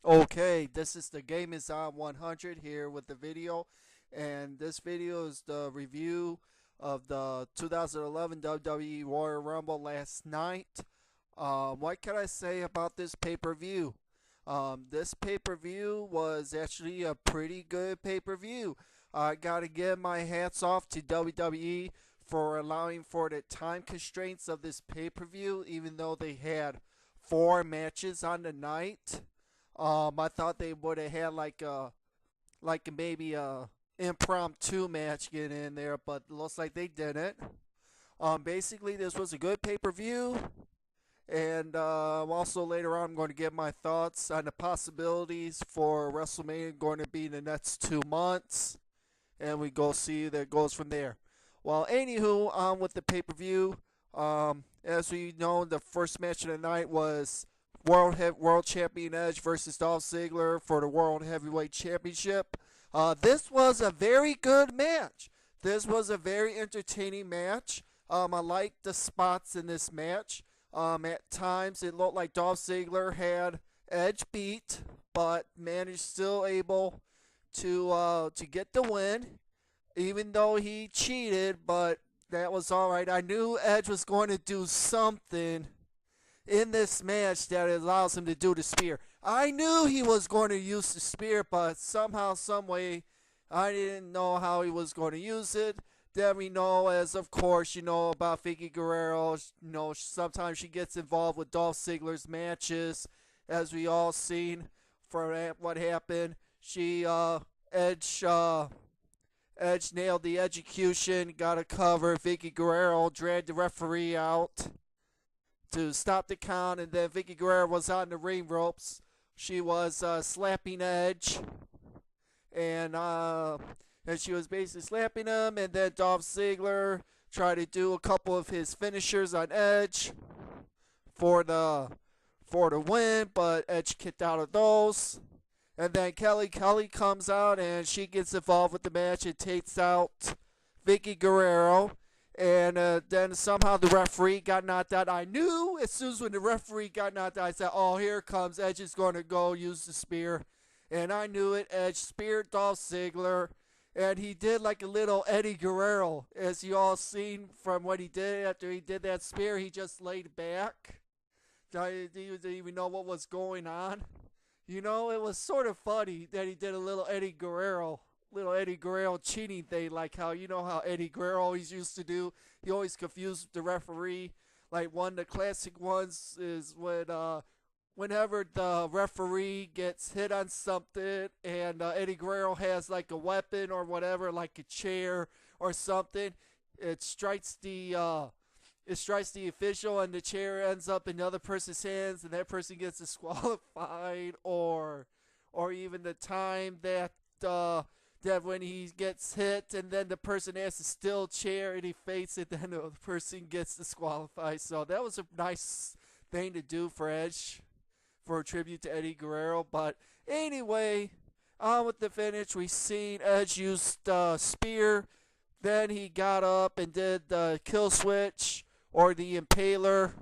Okay, this is the Game is on 100 here with the video, and this video is the review of the 2011 WWE Royal Rumble last night. What can I say about this pay-per-view? This pay-per-view was actually a pretty good pay-per-view. I gotta give my hats off to WWE for allowing for the time constraints of this pay-per-view, even though they had four matches on the night. I thought they would have had like maybe a impromptu match get in there, but looks like they didn't. Basically, this was a good pay per view, and also later on, I'm going to give my thoughts on the possibilities for WrestleMania going to be in the next 2 months, and we go see that goes from there. Well, anywho, on with the pay per view. As we know, the first match of the night was World Champion Edge versus Dolph Ziggler for the World Heavyweight Championship. This was a very good match. This was a very entertaining match. I liked the spots in this match. At times, it looked like Dolph Ziggler had Edge beat, but managed still able to get the win, even though he cheated. But that was all right. I knew Edge was going to do something in this match that allows him to do the spear. I knew he was going to use the spear, but somehow, some way, I didn't know how he was going to use it. Then we know, as of course, you know about Vicky Guerrero. You know, sometimes she gets involved with Dolph Ziggler's matches, as we all seen from what happened. Edge, Edge nailed the execution, got a cover. Vicky Guerrero dragged the referee out to stop the count, and then Vicky Guerrero was on the ring ropes. She was slapping Edge, and she was basically slapping him, and then Dolph Ziggler tried to do a couple of his finishers on Edge for the win, but Edge kicked out of those. And then Kelly comes out and she gets involved with the match and takes out Vicky Guerrero. And then somehow the referee got knocked out. I knew as soon as when the referee got knocked out, I said, oh, here comes Edge is going to go use the spear. And I knew it. Edge speared Dolph Ziggler. And he did like a little Eddie Guerrero. As you all seen from what he did after he did that spear, he just laid back. He didn't even know what was going on. You know, it was sort of funny that he did a little Eddie Guerrero cheating thing, like how you know how Eddie Guerrero always used to do. He always confused the referee. Like one of the classic ones is whenever the referee gets hit on something and Eddie Guerrero has like a weapon or whatever, like a chair or something, it strikes the official and the chair ends up in the other person's hands and that person gets disqualified, or even the time that when he gets hit and then the person has to still chair and he faints it, then the person gets disqualified. So that was a nice thing to do for Edge, for a tribute to Eddie Guerrero. But anyway, on with the finish, we seen Edge use the spear. Then he got up and did the kill switch or the Impaler,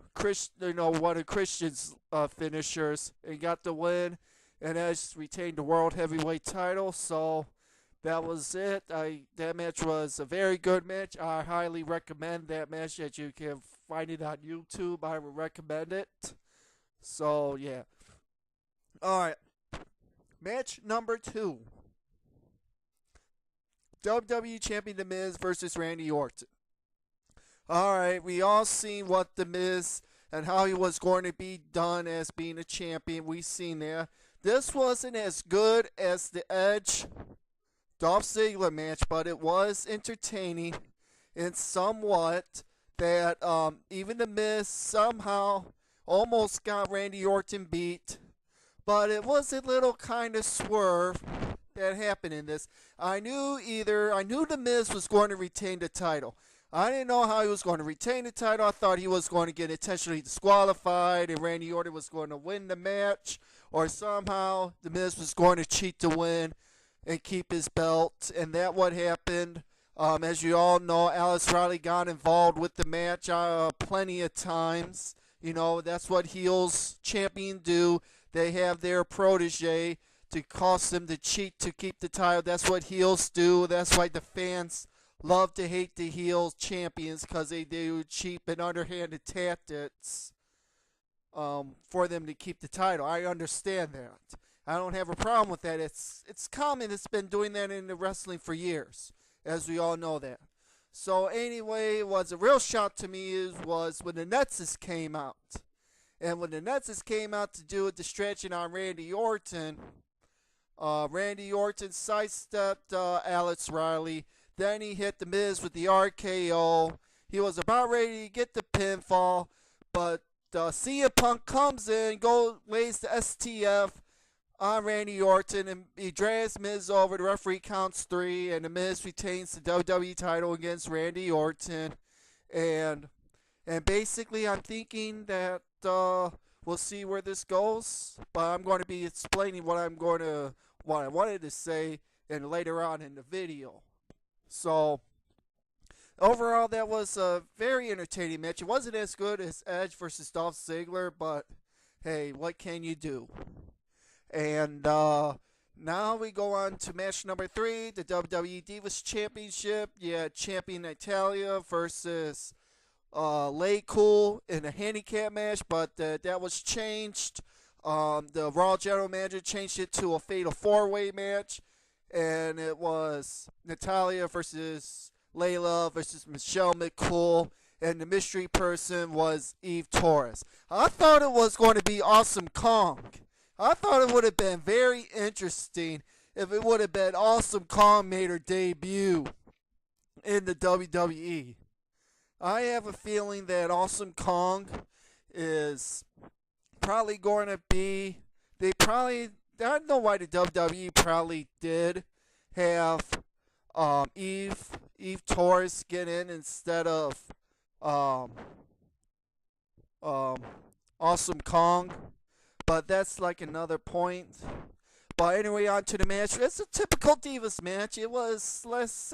one of Christian's finishers, and got the win. And Edge retained the World Heavyweight title. So that was it. That match was a very good match. I highly recommend that match. That you can find it on YouTube. I would recommend it. So yeah. All right. Match number 2. WWE Champion The Miz versus Randy Orton. All right, we all seen what The Miz and how he was going to be done as being a champion. We seen that. This wasn't as good as the Edge Dolph Ziggler match, but it was entertaining and somewhat that even The Miz somehow almost got Randy Orton beat, but it was a little kind of swerve that happened in this. I knew The Miz was going to retain the title. I didn't know how he was going to retain the title. I thought he was going to get intentionally disqualified and Randy Orton was going to win the match, or somehow The Miz was going to cheat to win and keep his belt, and that what happened. As you all know, Alex Riley got involved with the match plenty of times. You know, that's what heels champion do. they have their protege to cause them to cheat to keep the title. That's what heels do. That's why the fans love to hate the heel champions, because they do cheap and underhanded tactics for them to keep the title. I understand that. I don't have a problem with that. It's common. It's been doing that in the wrestling for years, as we all know that. So anyway, was a real shock to me was when the Nutses came out. And when the Nutses came out to do a distraction on Randy Orton, Randy Orton sidestepped Alex Riley. Then he hit The Miz with the RKO. He was about ready to get the pinfall, but CM Punk comes in, lays the STF on Randy Orton, and he drags Miz over. The referee counts 3, and The Miz retains the WWE title against Randy Orton. And basically, I'm thinking that we'll see where this goes, but I'm going to be explaining what I wanted to say and later on in the video. So overall, that was a very entertaining match. It wasn't as good as Edge versus Dolph Ziggler, but hey, what can you do? And now we go on to match number 3, the WWE Divas Championship. Yeah, champion Natalya versus Layla in a handicap match, but that was changed. The Raw General Manager changed it to a Fatal 4-Way match, and it was Natalya versus Layla versus Michelle McCool, and the mystery person was Eve Torres. I thought it was going to be Awesome Kong. I thought it would have been very interesting if it would have been Awesome Kong made her debut in the WWE. I have a feeling that Awesome Kong is probably going to be, I don't know why the WWE probably did have Eve Torres get in instead of Awesome Kong, but that's like another point. But anyway, on to the match. It's a typical Divas match. It was less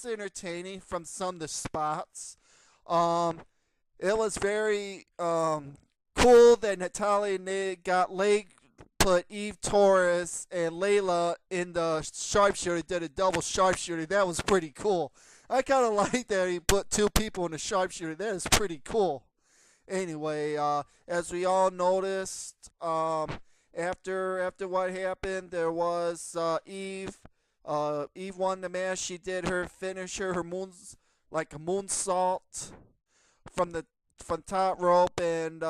entertaining from some of the spots. It was very cool that Natalya put Eve Torres and Layla in the sharpshooter, did a double sharpshooter. That was pretty cool. I kind of like that he put 2 people in the sharpshooter. That is pretty cool. Anyway, as we all noticed, after what happened, there was Eve. Eve won the match. She did her finisher, her moons, like a moonsault from top rope, and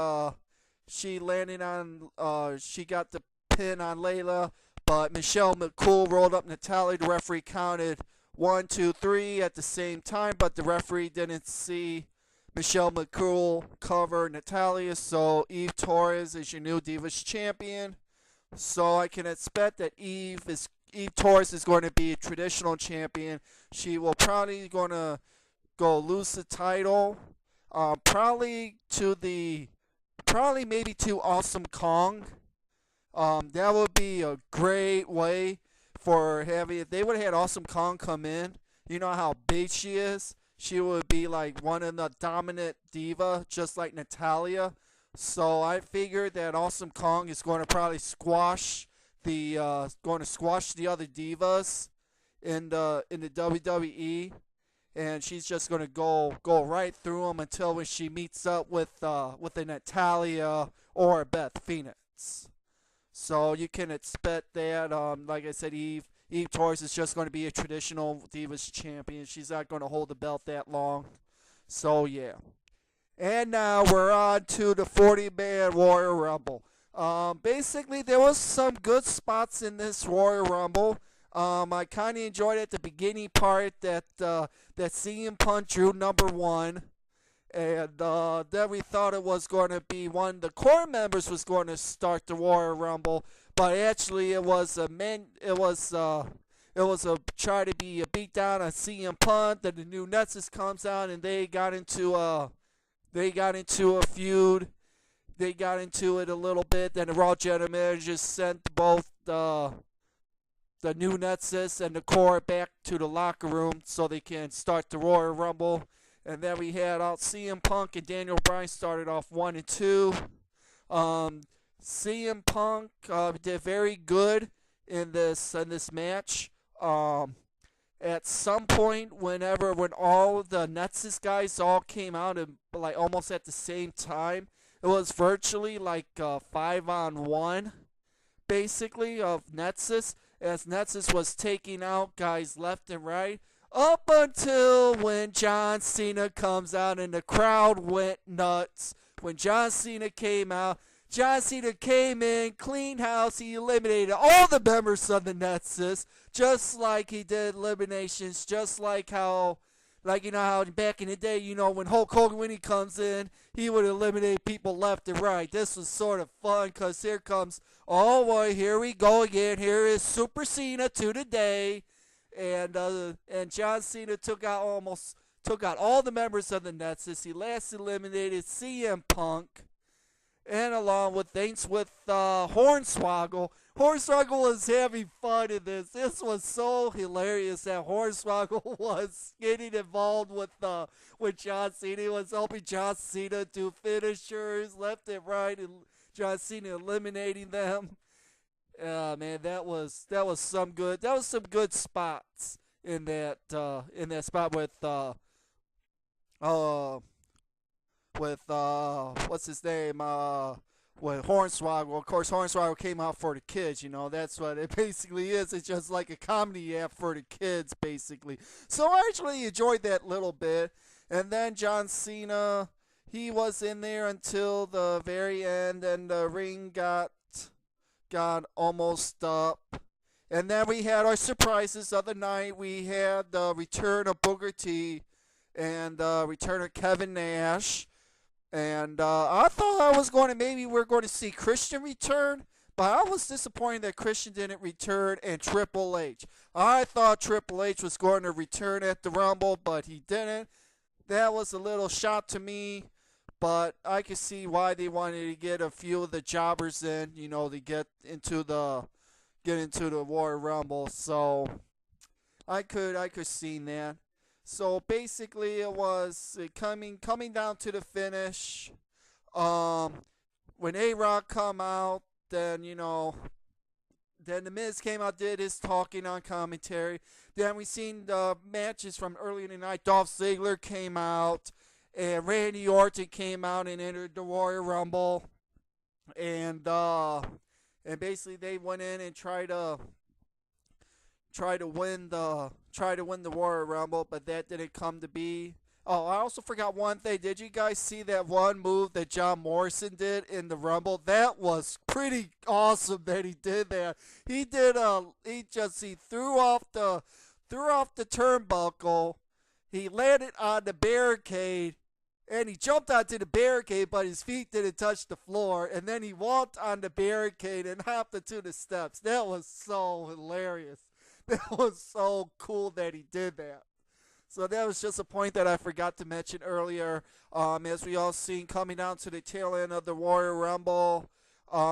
she landed on. She got the pin on Layla, but Michelle McCool rolled up Natalya. The referee counted 1, 2, 3 at the same time, but the referee didn't see Michelle McCool cover Natalya, so Eve Torres is your new Divas champion. So I can expect that Eve Torres is going to be a traditional champion. She will probably going to go lose the title, probably maybe to Awesome Kong. That would be a great way for having. If they would have had Awesome Kong come in, you know how big she is. She would be like one of the dominant diva, just like Natalya. So I figured that Awesome Kong is going to probably squash the other divas in the WWE, and she's just going to go right through them until when she meets up with a Natalya or Beth Phoenix. So you can expect that. Like I said, Eve Torres is just going to be a traditional Divas champion. She's not going to hold the belt that long. So, yeah. And now we're on to the 40-man Royal Rumble. Basically, there was some good spots in this Royal Rumble. I kind of enjoyed at the beginning part that CM Punk drew number 1. And then we thought it was going to be one of the core members was going to start the Royal Rumble, but actually it was a try to be a beatdown on CM Punk. Then the new Nexus comes out and they got into a feud. They got into it a little bit. Then the Raw General Manager sent both the new Nexus and the core back to the locker room so they can start the Royal Rumble. And then we had CM Punk and Daniel Bryan started off 1 and 2. CM Punk did very good in this match. At some point, when all the Nexus guys all came out and like almost at the same time, it was virtually like 5-on-1, basically, of Nexus, as Nexus was taking out guys left and right, up until when John Cena comes out and the crowd went nuts. When John Cena came out, John Cena came in, cleaned house, he eliminated all the members of the Nexus, just like he did eliminations, just like how back in the day, when Hulk Hogan, when he comes in, he would eliminate people left and right. This was sort of fun, because here comes, oh boy, here we go again, here is Super Cena to the day, and John Cena took out all the members of the Nexus. He last eliminated CM Punk, and along with things with Hornswoggle. Hornswoggle was having fun in this. This was so hilarious that Hornswoggle was getting involved with John Cena. He was helping John Cena do finishers left and right, and John Cena eliminating them. Man, that was some good spots in that spot with what's his name, with Hornswoggle. Of course, Hornswoggle came out for the kids, that's what it basically is. It's just like a comedy act for the kids, basically. So I actually enjoyed that little bit. And then John Cena, he was in there until the very end, and the ring got almost up. And then we had our surprises of the night. We had the return of Booker T and return of Kevin Nash. And I thought we're going to see Christian return, but I was disappointed that Christian didn't return, and Triple H. I thought Triple H was going to return at the Rumble, but he didn't. That was a little shock to me, but I could see why they wanted to get a few of the jobbers in, to get into the Royal Rumble. So I could see that. So basically, it was coming down to the finish. When A-Rock come out, then then the Miz came out, did his talking on commentary. Then we seen the matches from earlier in the night. Dolph Ziggler came out, and Randy Orton came out and entered the Royal Rumble, and basically they went in and tried to win the Royal Rumble, but that didn't come to be. Oh, I also forgot one thing. Did you guys see that one move that John Morrison did in the Rumble? That was pretty awesome that he did that. He threw off the turnbuckle. He landed on the barricade, and he jumped onto the barricade, but his feet didn't touch the floor. And then he walked on the barricade and hopped into the steps. That was so hilarious. That was so cool that he did that. So that was just a point that I forgot to mention earlier. As we all seen coming down to the tail end of the Royal Rumble,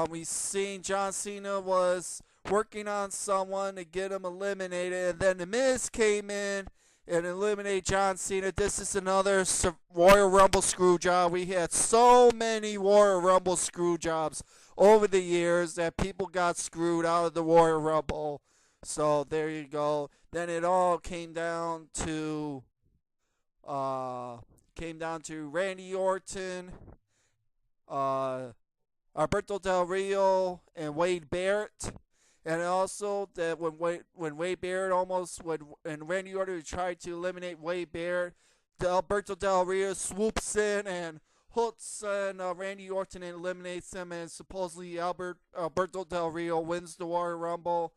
we seen John Cena was working on someone to get him eliminated, and then The Miz came in and eliminated John Cena. This is another Royal Rumble screw job. We had so many Royal Rumble screw jobs over the years that people got screwed out of the Royal Rumble. So there you go. Then it all came down to Randy Orton, Alberto Del Rio, and Wade Barrett. And also that when Wade Barrett when Randy Orton tried to eliminate Wade Barrett, Alberto Del Rio swoops in and hooks Randy Orton and eliminates him, and supposedly Alberto Del Rio wins the Royal Rumble.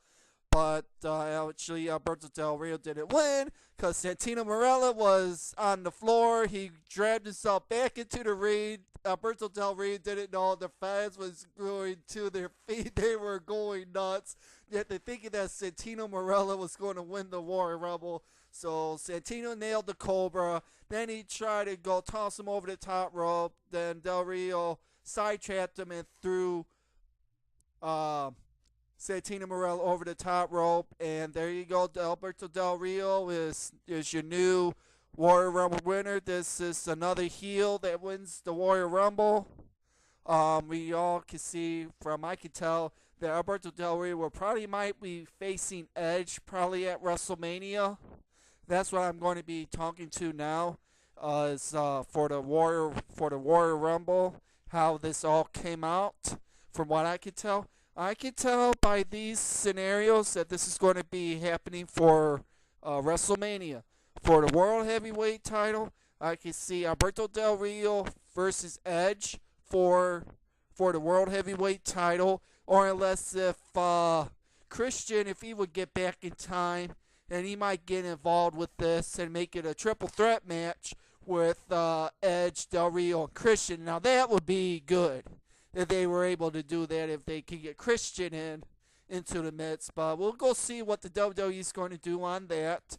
But actually, Alberto Del Rio didn't win because Santino Marella was on the floor. He dragged himself back into the ring. Alberto Del Rio didn't know the fans was going to their feet. They were going nuts. Yet they're thinking that Santino Marella was going to win the Royal Rumble. So Santino nailed the Cobra. Then he tried to go toss him over the top rope. Then Del Rio sidetracked him and threw Santino Marella over the top rope, and there you go. Alberto Del Rio is your new Royal Rumble winner. This is another heel that wins the Royal Rumble. We all can see from I can tell that Alberto Del Rio will probably might be facing Edge probably at WrestleMania. That's what I'm going to be talking to now. Is for the Warrior Rumble, how this all came out. From what I can tell by these scenarios that this is going to be happening for WrestleMania. For the World Heavyweight title, I can see Alberto Del Rio versus Edge for the World Heavyweight title, or unless if Christian, if he would get back in time, and he might get involved with this and make it a triple threat match with Edge, Del Rio, and Christian. Now that would be good if they were able to do that, if they could get Christian into the midst. But we'll go see what the WWE is going to do on that.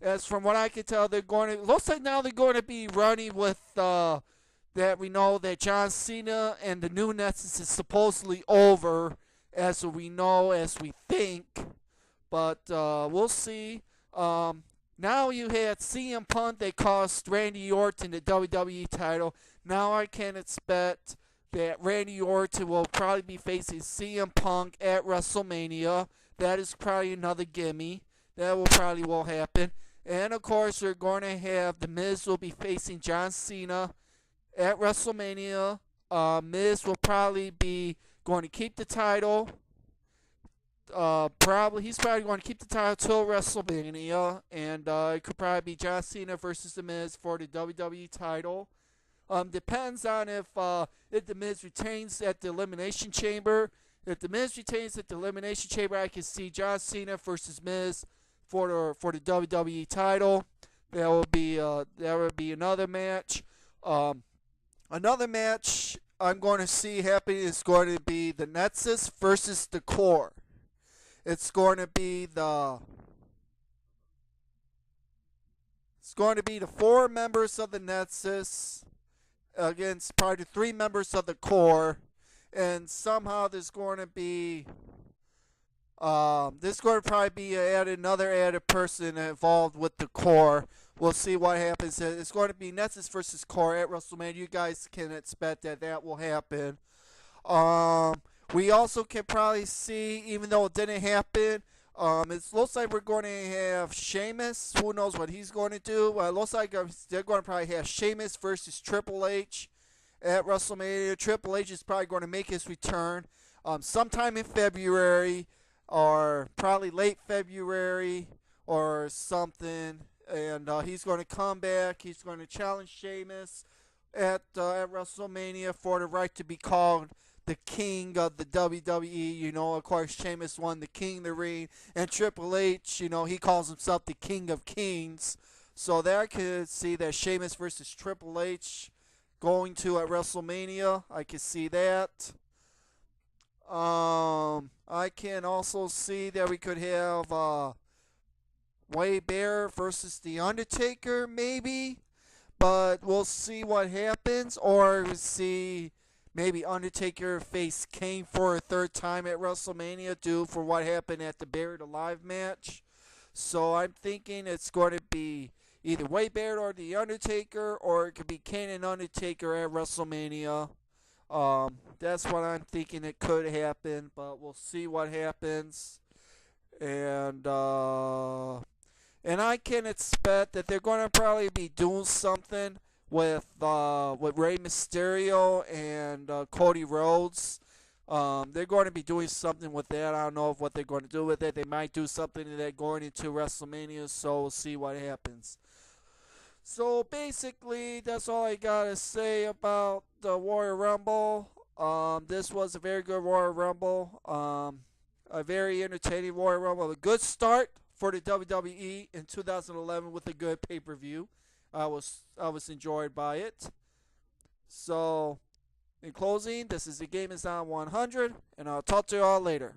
As from what I can tell, looks like now they're going to be running with that we know that John Cena and the new Nexus is supposedly over, as we know, as we think. But we'll see. Now you had CM Punk that cost Randy Orton the WWE title. Now I can expect that Randy Orton will probably be facing CM Punk at WrestleMania. That is probably another gimme. That will happen. And of course, we're going to have The Miz will be facing John Cena at WrestleMania. Miz will probably be going to keep the title. He's probably going to keep the title till WrestleMania, and it could probably be John Cena versus The Miz for the WWE title. Depends on if The Miz retains at the Elimination Chamber. If The Miz retains at the Elimination Chamber, I can see John Cena versus Miz for the WWE title. That would be another match. Another match I'm going to see happening is going to be the Nexus versus the Core. It's going to be the four members of the Nexus against probably 3 members of the Core, and somehow there's going to probably be another added person involved with the Core. We'll see what happens. It's going to be Nexus versus Core at WrestleMania. You guys can expect that will happen. We also can probably see, even though it didn't happen, it looks like we're going to have Sheamus. Who knows what he's going to do? It looks like they're going to probably have Sheamus versus Triple H at WrestleMania. Triple H is probably going to make his return sometime in February, or probably late February or something. And he's going to come back. He's going to challenge Sheamus at WrestleMania for the right to be called the king of the WWE. You know, of course, Sheamus won the King of the Ring, and Triple H, you know, he calls himself the King of Kings. So there I could see that Sheamus versus Triple H going to at WrestleMania. I could see that. I can also see that we could have Wade Bear versus The Undertaker, maybe. But we'll see what happens. Or see maybe Undertaker face Kane for a 3rd time at WrestleMania due for what happened at the Buried Alive match. So I'm thinking it's going to be either Wade Barrett or The Undertaker, or it could be Kane and Undertaker at WrestleMania. That's what I'm thinking it could happen, but we'll see what happens. And I can expect that they're going to probably be doing something with Rey Mysterio and Cody Rhodes. They're going to be doing something with that. I don't know what they're going to do with it. They might do something to that going into WrestleMania, so we'll see what happens. So basically, that's all I got to say about the Royal Rumble. This was a very good Royal Rumble. A very entertaining Royal Rumble. A good start for the WWE in 2011 with a good pay-per-view. I was enjoyed by it. So, in closing, this is the Game Is On 100, and I'll talk to you all later.